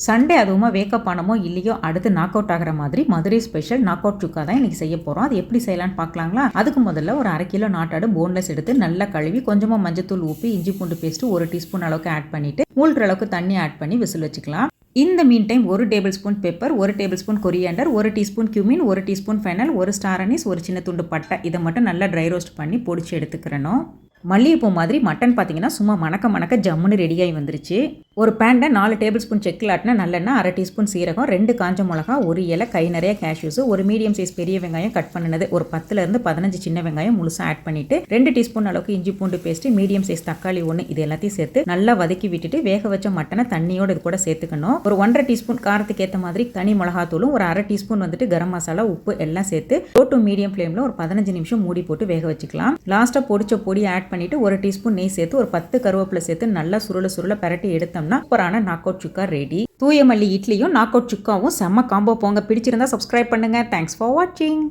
Sunday அதுவுமா wake up ஆனமோ இல்லையோ அடுத்து நாக் அவுட் ஆகிற மாதிரி மதுரை ஸ்பெஷல் நாக் அவுட் சுக்கா தான் இன்னைக்கு செய்ய போகிறோம். அது எப்படி செய்யலான்னு பார்க்கலாங்களா? அதுக்கு முதல்ல ஒரு 1/2 கிலோ நாட்டாடு போன்லெஸ் எடுத்து நல்லா கழுவி கொஞ்சமாக மஞ்சத்தூள் ஊற்றி இஞ்சி பூண்டு பேஸ்ட்டு 1 டீஸ்பூன் அளவுக்கு ஆட் பண்ணிவிட்டு மூழ்கிற அளவுக்கு தண்ணி ஆட் பண்ணி விசில் வச்சுக்கலாம். இந்த மீன் time 1 table spoon pepper, 1 table spoon coriander, 1 teaspoon cumin, 1 teaspoon fennel, 1 star anise, 1 சின்ன துண்டு பட்டை இதை மட்டும் நல்லா ட்ரை ரோஸ்ட் பண்ணி பொடிச்சு எடுத்துக்கிறணும். மல்லிகைப்பூ மாதிரி மட்டன் பார்த்தீங்கன்னா சும்மா மணக்க ஜம்முன்னு ரெடியாகி வந்துருச்சு. ஒரு பேனில் 4 டேபிள் ஸ்பூன் செக்கில் ஆட்டின நல்லெண்ணெய், 1/2 டீஸ்பூன் சீரகம், 2 காஞ்ச மிளகா, 1 இலை, கை நிறைய கேஷ்யூஸ், ஒரு மீடியம் சைஸ் பெரிய வெங்காயம் கட் பண்ணினது, ஒரு 10லேருந்து 15 சின்ன வெங்காயம் முழுசாக ஆட் பண்ணிவிட்டு 2 டீஸ்பூன் அளவுக்கு இஞ்சி பூண்டு பேஸ்ட்டு, மீடியம் சைஸ் தக்காளி 1 இது எல்லாத்தையும் சேர்த்து நல்லா வதக்கி விட்டுட்டு வேக வச்ச மட்டனை தண்ணியோடு இது கூட சேர்த்துக்கணும். ஒரு 1/2 டீஸ்பூன் காரத்துக்கு ஏற்ற மாதிரி தனி மிளகாத்தூளும், ஒரு 1/2 டீஸ்பூன் வந்துட்டு கரம் மசாலா, உப்பு எல்லாம் சேர்த்து லோ டு மீடியம் ஃப்ளேமில் ஒரு 15 நிமிஷம் மூடி போட்டு வேக வச்சுக்கலாம். லாஸ்ட்டாக பொடிச்ச பொடி ஆட் பண்ணிவிட்டு 1 டீஸ்பூன் நெய் சேர்த்து ஒரு 10 கருவேப்பிலை சேர்த்து நல்லா சுருள பரட்டி எடுத்தோம்னா சூப்பரான நாக் அவுட் சுக்கா ரெடி. தூய மல்லி இட்லியும் நாக் அவுட் சுக்காவும் செம்ம காம்போ போங்க. பிடிச்சிருந்தா சப்ஸ்கிரைப் பண்ணுங்க. தேங்க்ஸ் ஃபார் வாட்சிங்.